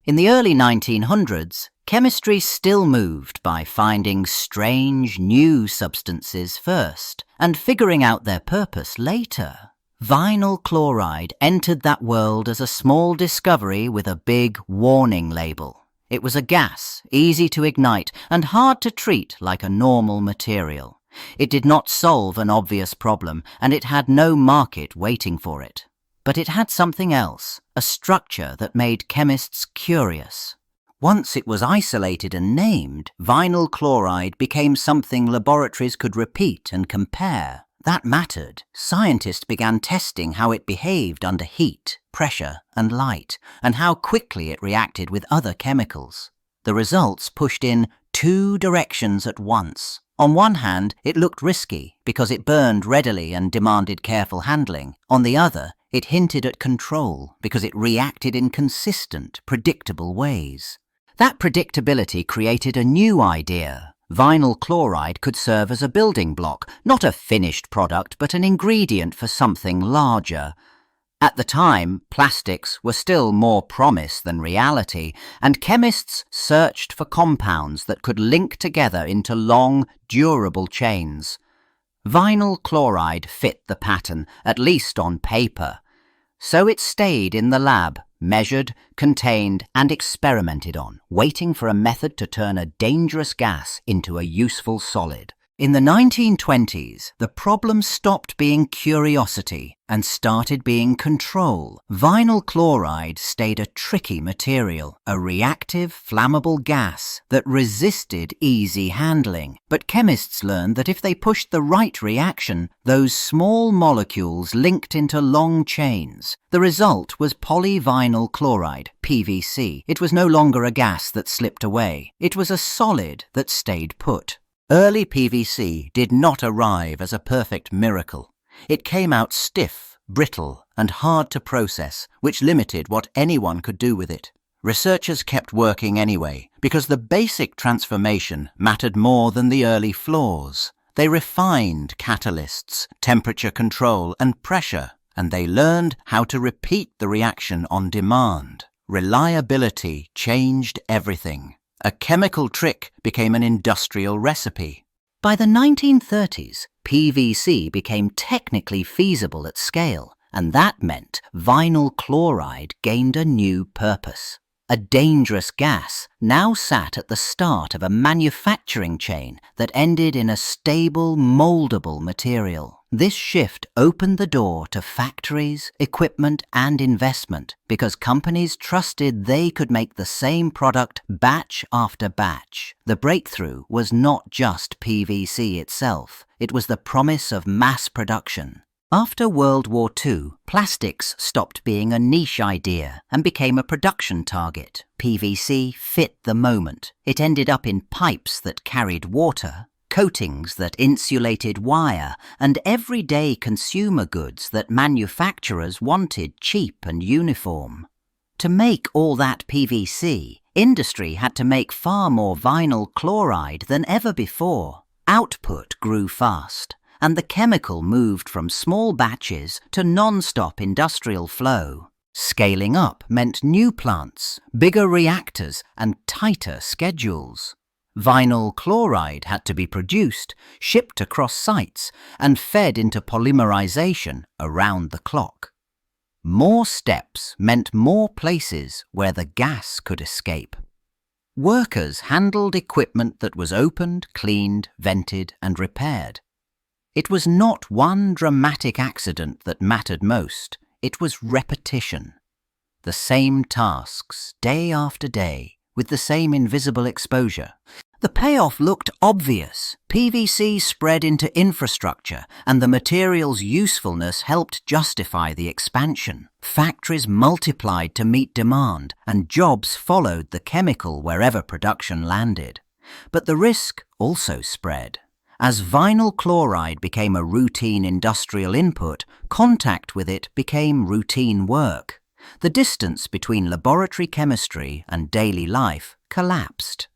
In the early 1900s, chemistry still moved by finding strange, new substances first and figuring out their purpose later. Vinyl chloride entered that world as a small discovery with a big warning label. It was a gas, easy to ignite and hard to treat like a normal material. It did not solve an obvious problem, and it had no market waiting for it. But it had something else, a structure that made chemists curious. Once it was isolated and named, vinyl chloride became something laboratories could repeat and compare. That mattered. Scientists began testing how it behaved under heat, pressure, and light, and how quickly it reacted with other chemicals. The results pushed in two directions at once. On one hand, it looked risky because it burned readily and demanded careful handling. On the other, it hinted at control because it reacted in consistent, predictable ways. That predictability created a new idea. Vinyl chloride could serve as a building block, not a finished product, but an ingredient for something larger. At the time, plastics were still more promise than reality, and chemists searched for compounds that could link together into long, durable chains. Vinyl chloride fit the pattern, at least on paper. So it stayed in the lab, measured, contained, and experimented on, waiting for a method to turn a dangerous gas into a useful solid. In the 1920s, the problem stopped being curiosity and started being control. Vinyl chloride stayed a tricky material, a reactive, flammable gas that resisted easy handling. But chemists learned that if they pushed the right reaction, those small molecules linked into long chains. The result was polyvinyl chloride, PVC. It was no longer a gas that slipped away. It was a solid that stayed put. Early PVC did not arrive as a perfect miracle. It came out stiff, brittle, and hard to process, which limited what anyone could do with it. Researchers kept working anyway, because the basic transformation mattered more than the early flaws. They refined catalysts, temperature control, and pressure, and they learned how to repeat the reaction on demand. Reliability changed everything. A chemical trick became an industrial recipe. By the 1930s, PVC became technically feasible at scale, and that meant vinyl chloride gained a new purpose. A dangerous gas now sat at the start of a manufacturing chain that ended in a stable, moldable material. This shift opened the door to factories, equipment, and investment because companies trusted they could make the same product batch after batch. The breakthrough was not just PVC itself, it was the promise of mass production. After World War II, plastics stopped being a niche idea and became a production target. PVC fit the moment. It ended up in pipes that carried water, coatings that insulated wire, and everyday consumer goods that manufacturers wanted cheap and uniform. To make all that PVC, industry had to make far more vinyl chloride than ever before. Output grew fast, and the chemical moved from small batches to non-stop industrial flow. Scaling up meant new plants, bigger reactors, and tighter schedules. Vinyl chloride had to be produced, shipped across sites, and fed into polymerization around the clock. More steps meant more places where the gas could escape. Workers handled equipment that was opened, cleaned, vented, and repaired. It was not one dramatic accident that mattered most, it was repetition. The same tasks, day after day, with the same invisible exposure. The payoff looked obvious. PVC spread into infrastructure, and the material's usefulness helped justify the expansion. Factories multiplied to meet demand, and jobs followed the chemical wherever production landed. But the risk also spread. As vinyl chloride became a routine industrial input, contact with it became routine work. The distance between laboratory chemistry and daily life collapsed.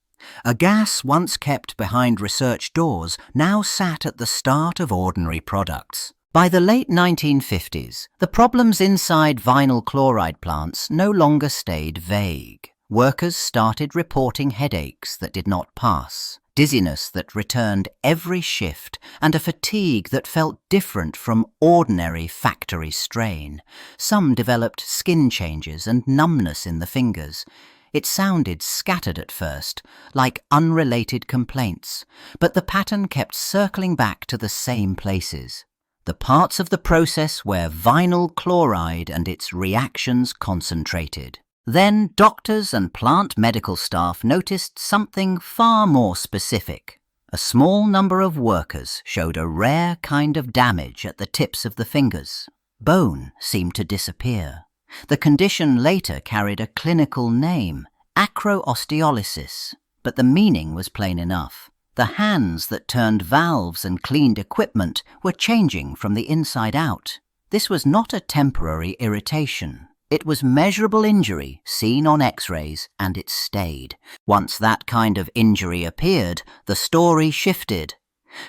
A gas once kept behind research doors now sat at the start of ordinary products. By the late 1950s, the problems inside vinyl chloride plants no longer stayed vague. Workers started reporting headaches that did not pass, dizziness that returned every shift, and a fatigue that felt different from ordinary factory strain. Some developed skin changes and numbness in the fingers. It sounded scattered at first, like unrelated complaints, but the pattern kept circling back to the same places. The parts of the process where vinyl chloride and its reactions concentrated. Then doctors and plant medical staff noticed something far more specific. A small number of workers showed a rare kind of damage at the tips of the fingers. Bone seemed to disappear. The condition later carried a clinical name, acroosteolysis, but the meaning was plain enough. The hands that turned valves and cleaned equipment were changing from the inside out. This was not a temporary irritation. It was measurable injury seen on X-rays, and it stayed. Once that kind of injury appeared, the story shifted.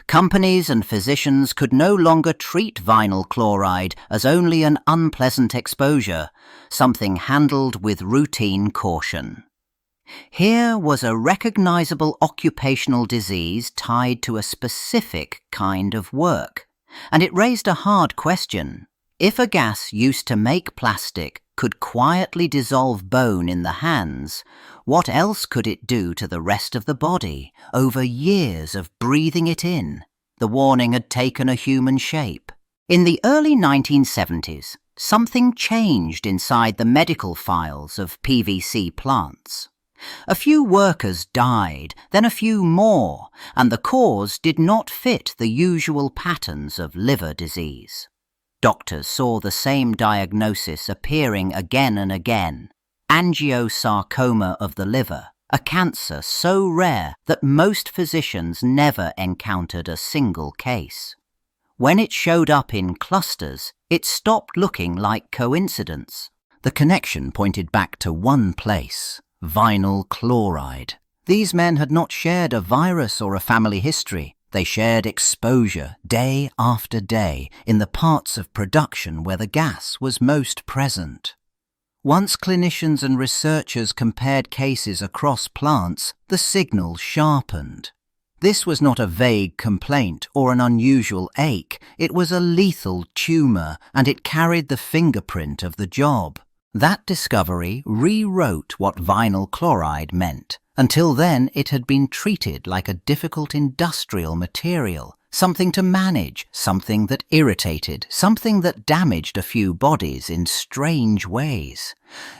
Companies and physicians could no longer treat vinyl chloride as only an unpleasant exposure, something handled with routine caution. Here was a recognizable occupational disease tied to a specific kind of work, and it raised a hard question. If a gas used to make plastic could quietly dissolve bone in the hands, what else could it do to the rest of the body over years of breathing it in? The warning had taken a human shape. In the early 1970s, something changed inside the medical files of PVC plants. A few workers died, then a few more, and the cause did not fit the usual patterns of liver disease. Doctors saw the same diagnosis appearing again and again: angiosarcoma of the liver, a cancer so rare that most physicians never encountered a single case. When it showed up in clusters, it stopped looking like coincidence. The connection pointed back to one place: vinyl chloride. These men had not shared a virus or a family history. They shared exposure day after day in the parts of production where the gas was most present. Once clinicians and researchers compared cases across plants, the signal sharpened. This was not a vague complaint or an unusual ache. It was a lethal tumor, and it carried the fingerprint of the job. That discovery rewrote what vinyl chloride meant. Until then, it had been treated like a difficult industrial material, something to manage, something that irritated, something that damaged a few bodies in strange ways.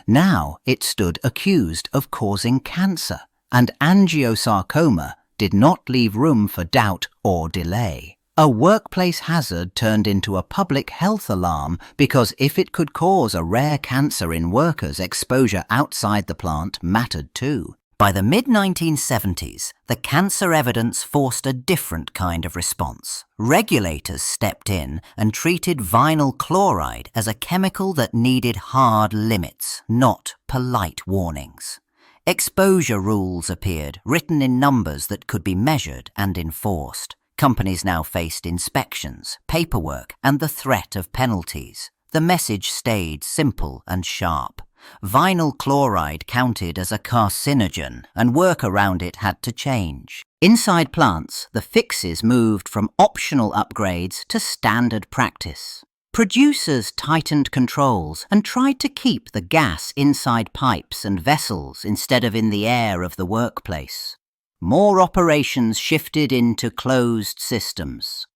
Now it stood accused of causing cancer, and angiosarcoma did not leave room for doubt or delay. A workplace hazard turned into a public health alarm because if it could cause a rare cancer in workers, exposure outside the plant mattered too. By the mid-1970s, the cancer evidence forced a different kind of response. Regulators stepped in and treated vinyl chloride as a chemical that needed hard limits, not polite warnings. Exposure rules appeared, written in numbers that could be measured and enforced. Companies now faced inspections, paperwork, and the threat of penalties. The message stayed simple and sharp. Vinyl chloride counted as a carcinogen, and work around it had to change. Inside plants, the fixes moved from optional upgrades to standard practice. Producers tightened controls and tried to keep the gas inside pipes and vessels instead of in the air of the workplace. More operations shifted into closed systems.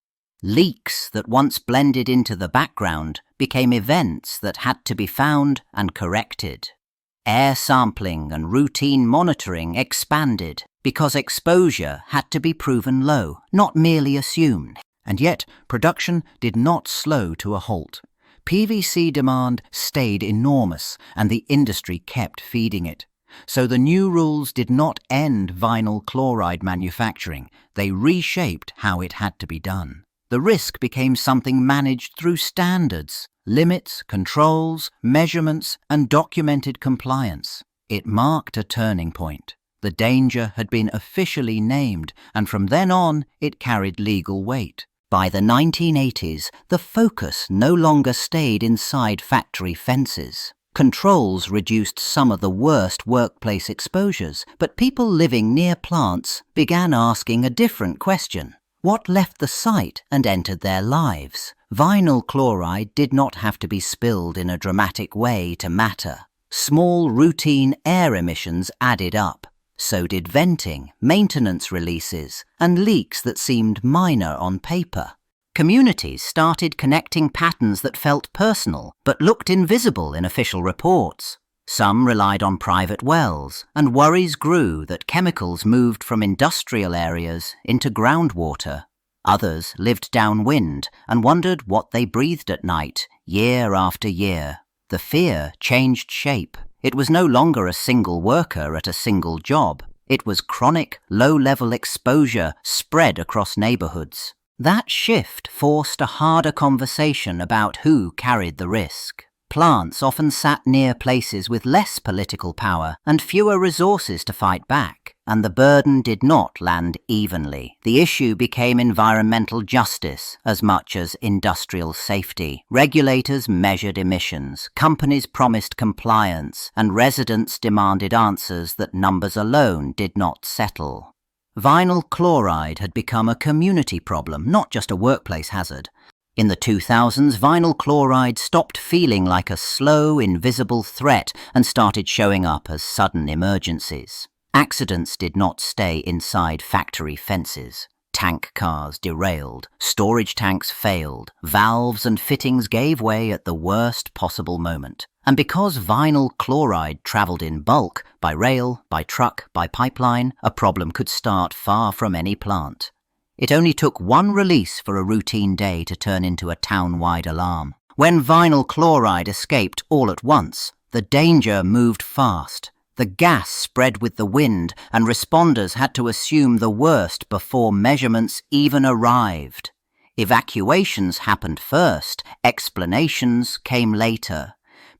Leaks that once blended into the background became events that had to be found and corrected. Air sampling and routine monitoring expanded because exposure had to be proven low, not merely assumed. And yet, production did not slow to a halt. PVC demand stayed enormous, and the industry kept feeding it. So the new rules did not end vinyl chloride manufacturing. They reshaped how it had to be done. The risk became something managed through standards, limits, controls, measurements, and documented compliance. It marked a turning point. The danger had been officially named, and from then on, it carried legal weight. By the 1980s, the focus no longer stayed inside factory fences. Controls reduced some of the worst workplace exposures, but people living near plants began asking a different question. What left the site and entered their lives? Vinyl chloride did not have to be spilled in a dramatic way to matter. Small routine air emissions added up. So did venting, maintenance releases, and leaks that seemed minor on paper. Communities started connecting patterns that felt personal but looked invisible in official reports. Some relied on private wells, and worries grew that chemicals moved from industrial areas into groundwater. Others lived downwind and wondered what they breathed at night, year after year. The fear changed shape. It was no longer a single worker at a single job. It was chronic, low-level exposure spread across neighborhoods. That shift forced a harder conversation about who carried the risk. Plants often sat near places with less political power and fewer resources to fight back, and the burden did not land evenly. The issue became environmental justice as much as industrial safety. Regulators measured emissions, companies promised compliance, and residents demanded answers that numbers alone did not settle. Vinyl chloride had become a community problem, not just a workplace hazard. In the 2000s, vinyl chloride stopped feeling like a slow, invisible threat and started showing up as sudden emergencies. Accidents did not stay inside factory fences. Tank cars derailed, storage tanks failed, valves and fittings gave way at the worst possible moment. And because vinyl chloride travelled in bulk, by rail, by truck, by pipeline, a problem could start far from any plant. It only took one release for a routine day to turn into a town-wide alarm. When vinyl chloride escaped all at once, the danger moved fast. The gas spread with the wind, and responders had to assume the worst before measurements even arrived. Evacuations happened first, explanations came later.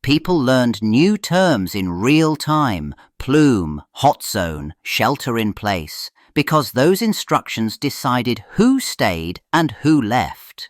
People learned new terms in real time: plume, hot zone, shelter in place, because those instructions decided who stayed and who left.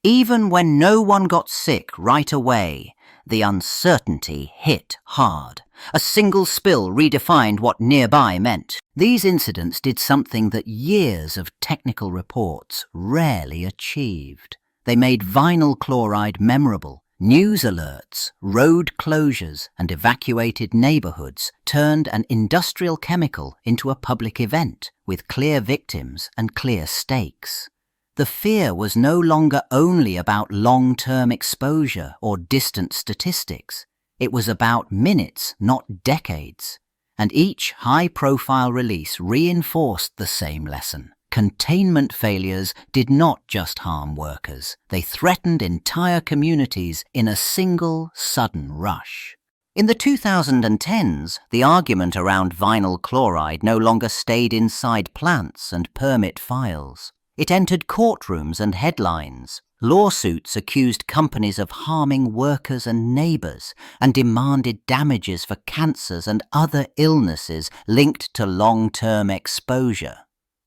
Even when no one got sick right away, the uncertainty hit hard. A single spill redefined what nearby meant. These incidents did something that years of technical reports rarely achieved. They made vinyl chloride memorable. News alerts, road closures, and evacuated neighborhoods turned an industrial chemical into a public event with clear victims and clear stakes. The fear was no longer only about long-term exposure or distant statistics. It was about minutes, not decades. And each high-profile release reinforced the same lesson. Containment failures did not just harm workers. They threatened entire communities in a single, sudden rush. In the 2010s, the argument around vinyl chloride no longer stayed inside plants and permit files. It entered courtrooms and headlines. Lawsuits accused companies of harming workers and neighbors and demanded damages for cancers and other illnesses linked to long-term exposure.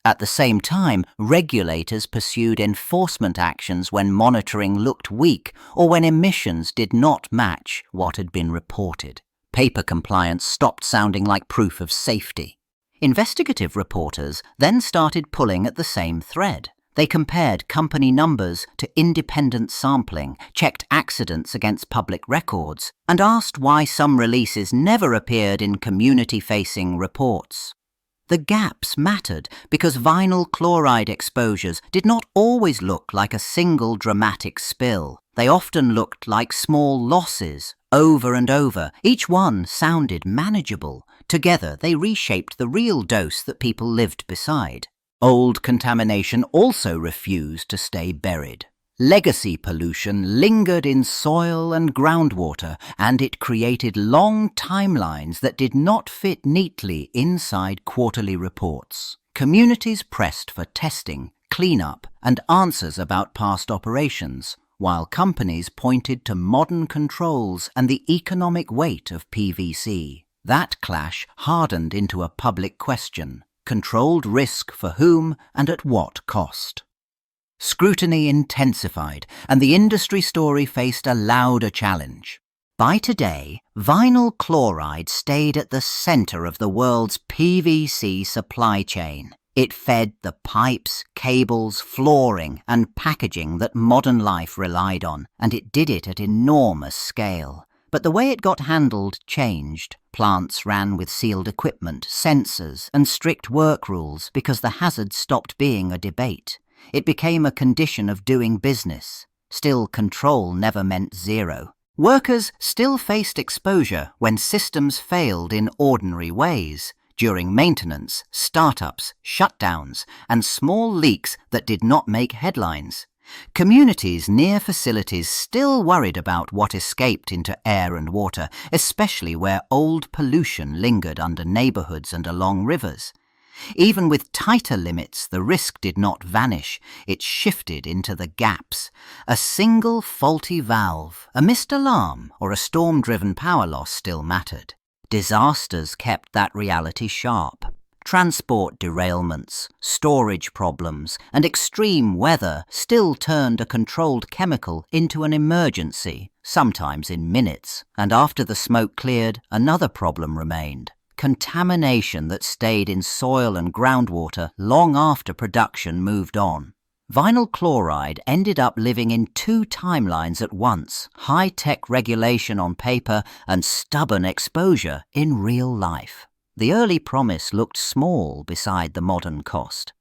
At the same time, regulators pursued enforcement actions when monitoring looked weak or when emissions did not match what had been reported. Paper compliance stopped sounding like proof of safety. Investigative reporters then started pulling at the same thread. They compared company numbers to independent sampling, checked accidents against public records, and asked why some releases never appeared in community-facing reports. The gaps mattered because vinyl chloride exposures did not always look like a single dramatic spill. They often looked like small losses, over and over. Each one sounded manageable. Together, they reshaped the real dose that people lived beside. Old contamination also refused to stay buried. Legacy pollution lingered in soil and groundwater, and it created long timelines that did not fit neatly inside quarterly reports. Communities pressed for testing, cleanup, and answers about past operations, while companies pointed to modern controls and the economic weight of PVC. That clash hardened into a public question: controlled risk for whom and at what cost? Scrutiny intensified, and the industry story faced a louder challenge. By today, vinyl chloride stayed at the center of the world's PVC supply chain. It fed the pipes, cables, flooring, and packaging that modern life relied on, and it did it at enormous scale. But the way it got handled changed. Plants ran with sealed equipment, sensors, and strict work rules because the hazard stopped being a debate. It became a condition of doing business. Still, control never meant zero. Workers still faced exposure when systems failed in ordinary ways, during maintenance, startups, shutdowns, and small leaks that did not make headlines. Communities near facilities still worried about what escaped into air and water, especially where old pollution lingered under neighborhoods and along rivers. Even with tighter limits, the risk did not vanish. It shifted into the gaps. A single faulty valve, a missed alarm, or a storm-driven power loss still mattered. Disasters kept that reality sharp. Transport derailments, storage problems, and extreme weather still turned a controlled chemical into an emergency, sometimes in minutes. And after the smoke cleared, another problem remained. Contamination that stayed in soil and groundwater long after production moved on. Vinyl chloride ended up living in two timelines at once: high-tech regulation on paper and stubborn exposure in real life. The early promise looked small beside the modern cost.